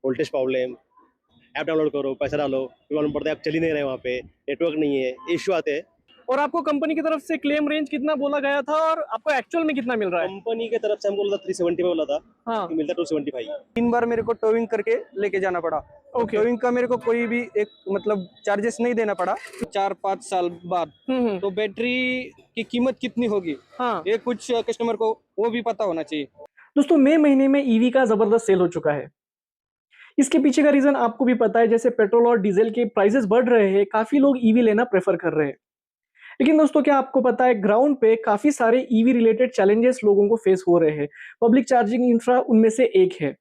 Voltage problem, app download करो, पैसा डालो, फिर मालूम पड़ता है आप चल ही नहीं रहे, वहाँ पे नेटवर्क नहीं है, इश्यू आते हैं। और आपको कंपनी की तरफ से क्लेम रेंज कितना बोला गया था और आपको एक्चुअल में कितना मिल रहा है? कंपनी की तरफ से हमको बोला था 370 पे बोला था, हाँ। कि मिलता 275। 3 बार मेरे को टोविंग करके लेके जाना पड़ा। ओके। टोविंग का मेरे को कोई भी एक मतलब चार्जेस नहीं देना पड़ा। 4-5 साल बाद तो बैटरी की कीमत कितनी होगी, हाँ। ये कुछ कस्टमर को वो भी पता होना चाहिए। दोस्तों, मई महीने में ईवी का जबरदस्त सेल हो चुका है। इसके पीछे का रीजन आपको भी पता है, जैसे पेट्रोल और डीजल के प्राइसेस बढ़ रहे हैं, काफी लोग ईवी लेना प्रेफर कर रहे हैं। लेकिन दोस्तों, क्या आपको पता है ग्राउंड पे काफी सारे ईवी रिलेटेड चैलेंजेस लोगों को फेस हो रहे हैं। पब्लिक चार्जिंग इंफ्रा उनमें से एक है।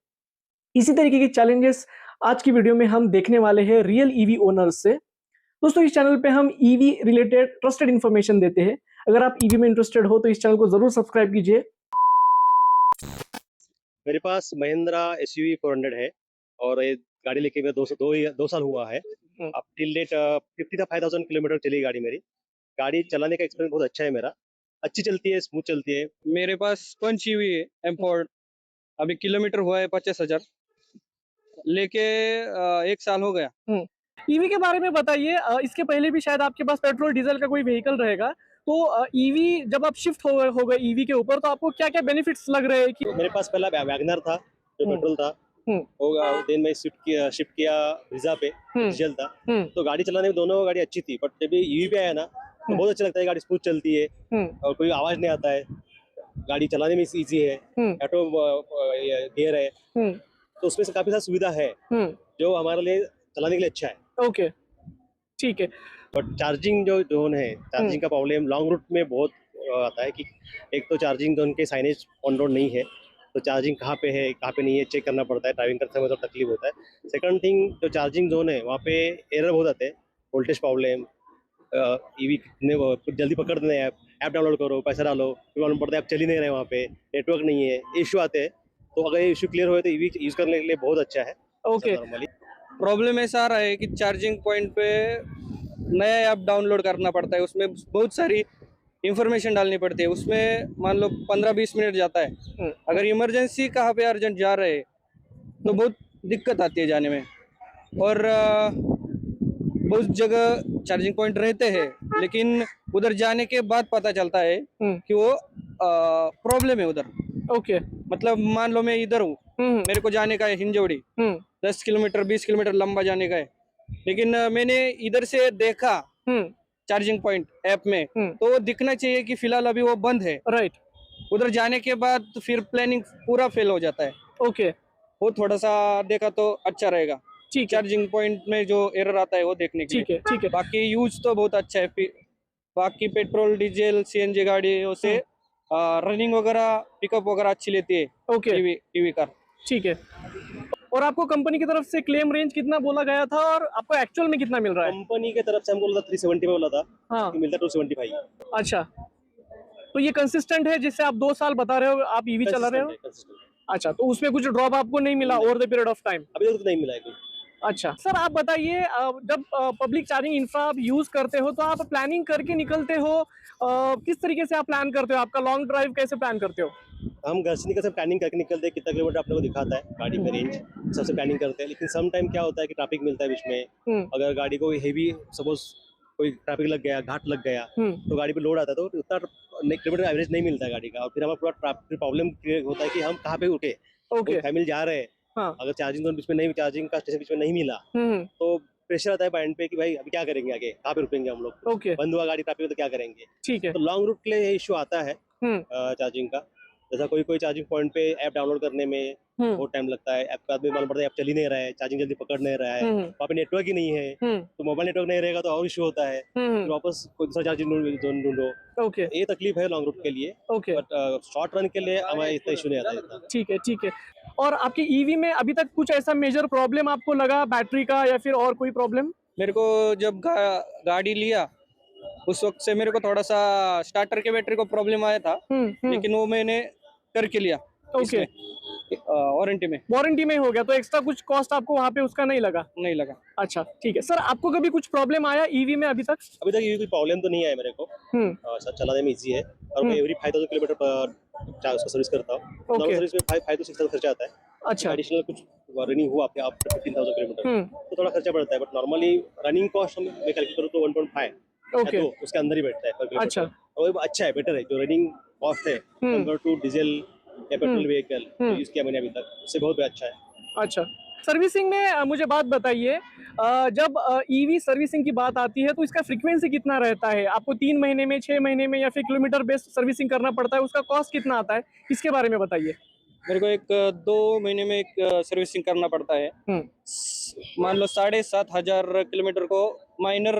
इसी तरीके के चैलेंजेस आज की वीडियो में हम देखने वाले हैं रियल ईवी ओनर्स से। दोस्तों, इस चैनल पे हम ईवी रिलेटेड ट्रस्टेड इंफॉर्मेशन देते हैं। अगर आप ईवी में इंटरेस्टेड हो तो इस चैनल को जरूर सब्सक्राइब कीजिए। मेरे पास महिंद्रा SUV 400 है और ये गाड़ी लेके मैं 2 साल हुआ है। अब टिल डेट 55,000 किलोमीटर चली गाड़ी मेरी। गाड़ी चलाने का एक्सपीरियंस बहुत अच्छा है मेरा, अच्छी चलती है, स्मूथ चलती है। मेरे पास पंच ईवी है एम्पोर्ड, अभी किलोमीटर हुआ है 50,000, लेके 1 साल हो गया। ईवी के बारे में बताइए। इसके पहले भी शायद आपके पास पेट्रोल डीजल का कोई व्हीकल रहेगा, तो ईवी जब आप शिफ्ट हो गए ईवी के ऊपर, तो आपको क्या क्या बेनिफिट्स लग रहे हैं कि मेरे पास पहला वैगनर था जो पेट्रोल था, वो दिन में शिफ्ट किया ब्रीजा पे, डीजल था। तो गाड़ी चलाने में दोनों गाड़ी अच्छी थी, बट जब ईवी पे आया ना तो बहुत अच्छा लगता है। गाड़ी स्मूथ चलती है और कोई आवाज नहीं आता है, गाड़ी चलाने में इजी है, ऑटो गियर है, तो उसमें से काफी सारी सुविधा है जो हमारे लिए चलाने के लिए अच्छा है। ओके, ठीक है। बट चार्जिंग जो जोन है, चार्जिंग का प्रॉब्लम लॉन्ग रूट में बहुत आता है कि एक तो चार्जिंग जोन के साइनेज ऑन रोड नहीं है, तो चार्जिंग कहाँ पे है कहाँ पे नहीं है चेक करना पड़ता है, ड्राइविंग करते समय तो तकलीफ होता है। सेकंड थिंग, जो चार्जिंग जोन है वहाँ पे एरर बहुत आते हैं, वोल्टेज प्रॉब्लम, ईवी कितने जल्दी पकड़ते हैं, ऐप डाउनलोड करो, पैसा डालो, फिर मालूम पड़ता है आप चल ही नहीं रहे, वहाँ पे नेटवर्क नहीं है, इश्यू आते हैं। तो अगर ये इश्यू क्लियर हो तो ईवी यूज करने के लिए बहुत अच्छा है। ओके। नॉर्मली प्रॉब्लम ऐसा आ रहा है कि चार्जिंग पॉइंट पे नया ऐप डाउनलोड करना पड़ता है, उसमें बहुत सारी इंफॉर्मेशन डालनी पड़ती है। उसमें मान लो 15-20 मिनट जाता है। अगर इमरजेंसी कहाँ पे अर्जेंट जा रहे हैं तो बहुत दिक्कत आती है जाने में। और बहुत जगह चार्जिंग पॉइंट रहते हैं, लेकिन उधर जाने के बाद पता चलता है कि वो प्रॉब्लम है उधर। ओके। मतलब मान लो मैं इधर हूँ, मेरे को जाने का है हिंजौड़ी, 10 किलोमीटर 20 किलोमीटर लंबा जाने का है, लेकिन मैंने इधर से देखा चार्जिंग पॉइंट ऐप में, तो वो दिखना चाहिए कि फिलहाल अभी वो बंद है। राइट। उधर जाने के बाद तो फिर प्लानिंग पूरा फेल हो जाता है। ओके, वो थोड़ा सा देखा तो अच्छा रहेगा। ठीक है। चार्जिंग पॉइंट में जो एरर आता है वो देखने के ठीक लिए। है, ठीक है। बाकी यूज तो बहुत अच्छा है। बाकी पेट्रोल डीजल CNG गाड़ियों से रनिंग वगैरह पिकअप वगैरह अच्छी लेती है ओके, ईवी कार। ठीक है। और आपको कंपनी की तरफ से क्लेम रेंज कितना बोला गया था और आपको एक्चुअल में कितना मिल रहा है? कंपनी की तरफ से हमको बोला था 370 पे बोला था, हाँ। कि मिलता 275। अच्छा, तो ये कंसिस्टेंट है, जिससे आप 2 साल बता रहे हो आप ईवी चला रहे हो? अच्छा, तो उसमें कुछ ड्रॉप आपको नहीं मिला over the period of time? अभी तक तो नहीं मिला है कोई। अच्छा सर, आप बताइए, जब पब्लिक चार्जिंग इंफ्रा आप यूज करते हो तो आप प्लानिंग करके निकलते हो? किस तरीके से आप प्लान करते हो? आपका लॉन्ग ड्राइव कैसे प्लान करते हो? हम घर से निकल प्लानिंग करके निकलते हैं, कितना किलोमीटर अपने को दिखाता है गाड़ी का रेंज, सबसे प्लानिंग करते हैं। लेकिन सम टाइम क्या होता है कि ट्रैफिक मिलता है बीच में, अगर गाड़ी को हेवी सपोज कोई ट्रैफिक लग गया, घाट लग गया, तो गाड़ी पे लोड आता है, तो उतना किलोमीटर एवरेज नहीं मिलता है गाड़ी का, और फिर हमारा पूरा प्रॉब्लम क्रिएट होता है कि हम कहाँ पे रुके। ओके। फैमिली जा रहे हैं, हाँ। अगर चार्जिंग जोन बीच में नहीं, चार्जिंग का स्टेशन बीच में नहीं मिला, तो प्रेशर आता है माइंड पे कि भाई अभी क्या करेंगे, आगे कहाँ पे रुकेंगे हम लोग। ओके, बंद हुआ गाड़ी ट्रैफिक में तो क्या करेंगे। ठीक है। तो लॉन्ग रूट के लिए इशू आता है चार्जिंग का। जैसा कोई चार्जिंग पॉइंट पे ऐप डाउनलोड करने में बहुत टाइम लगता है, ऐप का आदमी मालूम पड़ता है ऐप चल ही नहीं रहा है, चार्जिंग जल्दी पकड़ नहीं रहा है, वहाँ पे नेटवर्क ही नहीं है, तो मोबाइल नेटवर्क नहीं रहेगा तो और इशू होता है, फिर वापस कोई दूसरा चार्जिंग जोन ढूंढो। ओके, ये तकलीफ है लॉन्ग रूट के लिए। ओके, बट शॉर्ट रन के लिए हमारा इतना इशू नहीं आता है इतना। ठीक है, ठीक है। और आपके ईवी में अभी तक कुछ ऐसा मेजर प्रॉब्लम आपको लगा, बैटरी का या फिर और कोई प्रॉब्लम? मेरे को जब गाड़ी लिया उस वक्त से मेरे को थोड़ा सा स्टार्टर के बैटरी को प्रॉब्लम आया था, लेकिन वो मैंने करके लिया। ओके, वारंटी में वारंटी में हो गया, तो एक्स्ट्रा कुछ कॉस्ट आपको वहाँ पे उसका नहीं लगा? नहीं लगा। अच्छा, ठीक है। सर, आपको कभी कुछ प्रॉब्लम आया ईवी में अभी तक? अभी तक ये कोई प्रॉब्लम तो नहीं आया मेरे को, सब चलाने में इजी है, और मैं एवरी 5,000 किलोमीटर पर उसका सर्विस करता हूँ। नॉर्मल सर्विस में 5 to 6,000 खर्चा आता है। अच्छा, एडिशनल कुछ रनिंग हुआ आपके आफ्टर 15,000 किलोमीटर तो थोड़ा खर्चा बढ़ता है, बट नॉर्मली रनिंग कॉस्ट मैं कैलकुलेट करूँ तो 1.5 ओके, तो उसके अंदर ही बैठता है पर किलोमीटर। अच्छा। और वो अच्छा है, बेटर है जो रनिंग कॉस्ट है कंपेयर टू डीजल या पेट्रोल व्हीकल यूज किया मैंने अभी तक, उससे बहुत अच्छा है। अच्छा, सर्विसिंग में मुझे बात बताइए, जब ईवी सर्विसिंग की बात आती है तो इसका फ्रीक्वेंसी कितना रहता है? आपको 3 महीने में, 6 महीने में या फिर किलोमीटर बेस्ड सर्विसिंग करना पड़ता है? उसका कॉस्ट कितना आता है? इसके बारे में बताइए। मेरे को एक 2 महीने में एक सर्विसिंग करना पड़ता है। मान लो 7,500 किलोमीटर को माइनर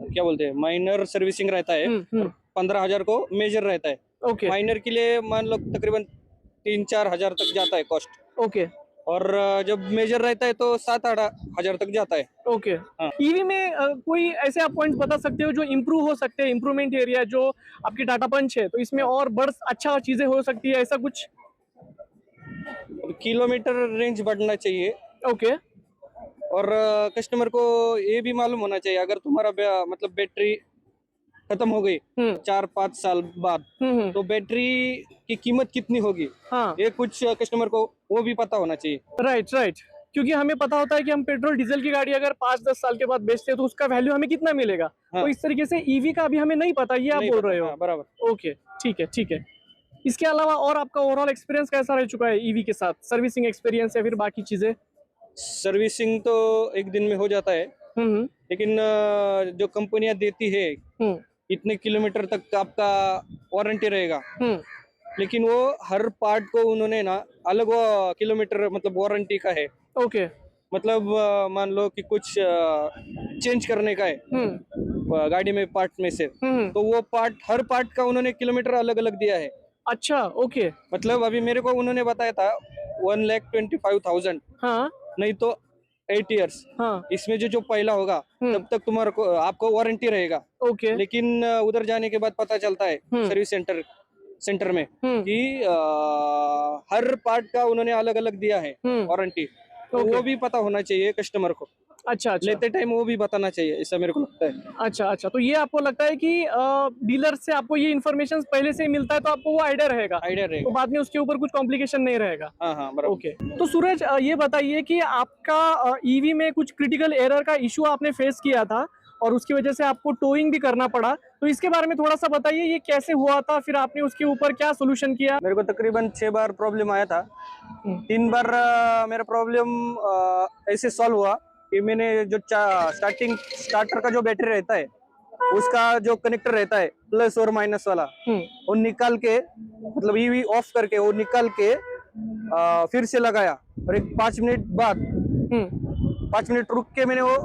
क्या बोलते हैं, माइनर सर्विसिंग रहता है और 15,000 को मेजर रहता है। ओके, माइनर के लिए मान लो तकरीबन 3-4 हजार तक जाता है कॉस्ट, ओके, और जब मेजर रहता है तो 7-8 हजार तक जाता है। ओके। हाँ। ईवी में कोई ऐसे आप पॉइंट्स बता सकते हो जो इम्प्रूव हो सकते हैं, इम्प्रूवमेंट एरिया जो आपकी टाटा पंच है, तो इसमें और अच्छा चीजें हो सकती है, ऐसा कुछ? किलोमीटर रेंज बढ़ना चाहिए ओके, और कस्टमर को ये भी मालूम होना चाहिए अगर तुम्हारा मतलब बैटरी खत्म हो गई 4-5 साल बाद तो बैटरी की कीमत कितनी होगी, हाँ, ये कुछ कस्टमर को वो भी पता होना चाहिए। Right, right. क्योंकि हमें पता होता है कि हम पेट्रोल डीजल की गाड़ी अगर 5-10 साल के बाद बेचते हैं तो उसका वैल्यू हमें कितना मिलेगा। हाँ। तो इस तरीके से ईवी का अभी हमें नहीं पता, ये आप नहीं बोल पता, रहे हो। हाँ, बराबर। ओके, ठीक है, ठीक है। इसके अलावा और आपका ओवरऑल एक्सपीरियंस कैसा रह चुका है ईवी के साथ? सर्विसिंग एक्सपीरियंस या फिर बाकी चीजें? सर्विसिंग तो एक दिन में हो जाता है, हम्म, लेकिन जो कंपनियां देती है हम्म, इतने किलोमीटर तक आपका वारंटी रहेगा, हम्म, लेकिन वो हर पार्ट को उन्होंने ना अलग वो किलोमीटर मतलब वारंटी का है। ओके, मतलब मान लो कि कुछ चेंज करने का है गाड़ी में पार्ट में से, तो वो पार्ट हर पार्ट का उन्होंने किलोमीटर अलग अलग दिया है। अच्छा, ओके, मतलब अभी मेरे को उन्होंने बताया था 1,25,000, हाँ, नहीं तो 8 इयर्स, हाँ, इसमें जो जो पहला होगा तब तक तुम्हारे को आपको वारंटी रहेगा। ओके, लेकिन उधर जाने के बाद पता चलता है सर्विस सेंटर में कि हर पार्ट का उन्होंने अलग अलग दिया है वारंटी, तो वो भी पता होना चाहिए कस्टमर को। अच्छा, अच्छा, लेते टाइम वो भी बताना चाहिए, ऐसा मेरे को लगता है। अच्छा, अच्छा। तो ये आपको लगता है कि डीलर से आपको ये इन्फॉर्मेशन पहले से ही मिलता है तो आपको वो आइडिया रहेगा, आइडिया तो रहेगा। बाद में उसके ऊपर कुछ कॉम्प्लिकेशन नहीं रहेगा। हाँ हाँ बराबर। ओके, तो सूरज ये बताइए कि आपका ईवी में कुछ क्रिटिकल एरर का इशू आपने फेस किया था और उसकी वजह से आपको टोइंग भी करना पड़ा, तो इसके बारे में थोड़ा सा बताइए, ये कैसे हुआ था, फिर आपने उसके ऊपर क्या सोल्यूशन किया? मेरे को तकरीबन 6 बार प्रॉब्लम आया था। 3 बार मेरा प्रॉब्लम ऐसे सॉल्व हुआ कि मैंने जो स्टार्टर का जो बैटरी रहता है उसका जो कनेक्टर रहता है प्लस और माइनस वाला, वो निकाल के मतलब ईवी ऑफ करके वो निकाल के फिर से लगाया और एक 5 मिनट बाद 5 मिनट रुक के मैंने वो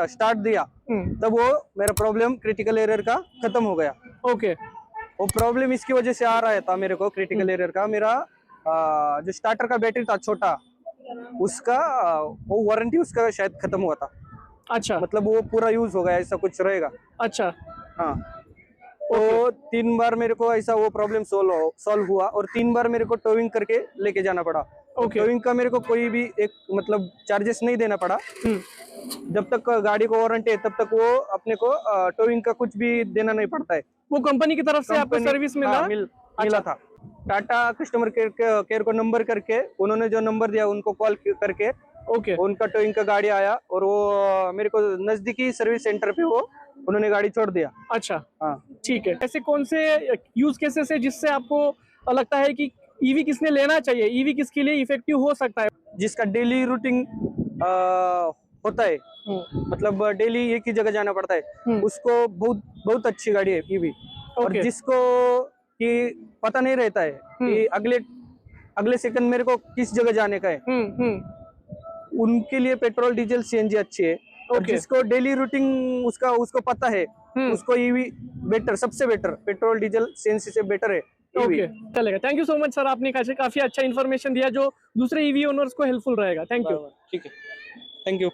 स्टार्ट दिया, तब वो मेरा प्रॉब्लम क्रिटिकल एरर का खत्म हो गया। ओके, वो प्रॉब्लम इसकी वजह से आ रहा था मेरे को, क्रिटिकल एरर का मेरा जो स्टार्टर का बैटरी था छोटा, उसका वो वारंटी उसका शायद खत्म हुआ था। अच्छा, मतलब वो पूरा यूज हो गया, ऐसा कुछ रहेगा। अच्छा, हाँ, तो 3 बार मेरे को ऐसा वो प्रॉब्लम सॉल्व हुआ और 3 बार मेरे को टोइंग करके लेके जाना पड़ा। टोइंग का मेरे को कोई भी एक मतलब चार्जेस नहीं देना पड़ा। जब तक गाड़ी को वारंटी है तब तक वो अपने को टोइंग का कुछ भी देना नहीं पड़ता है। वो कंपनी की तरफ से आपको सर्विस मिला? हाँ, मिला था। टाटा कस्टमर केयर को नंबर करके उन्होंने जो नंबर दिया उनको कॉल करके ओके, उनका टोइंग का गाड़ी आया और वो मेरे को नजदीकी सर्विस सेंटर पे वो उन्होंने गाड़ी छोड़ दिया। अच्छा, हाँ, ठीक है। ऐसे कौन से यूज केसेस है जिससे आपको लगता है कि ईवी किसने लेना चाहिए, ईवी किसके लिए इफेक्टिव हो सकता है? जिसका डेली रूटीन होता है, मतलब डेली एक ही जगह जाना पड़ता है, उसको बहुत अच्छी गाड़ी है ईवी। और जिसको कि पता नहीं रहता है कि अगले सेकंड मेरे को किस जगह जाने का है, उनके लिए पेट्रोल डीजल सीएनजी अच्छी है। और जिसको डेली रूटीन उसको पता है, उसको ईवी बेटर, सबसे बेटर पेट्रोल डीजल सीएनजी से बेटर है। ओके, चलेगा। Thank you so much sir, आपने काफी अच्छा इन्फॉर्मेशन दिया जो दूसरे ईवी ओनर्स को हेल्पफुल रहेगा। Thank you. ठीक है, थैंक यू।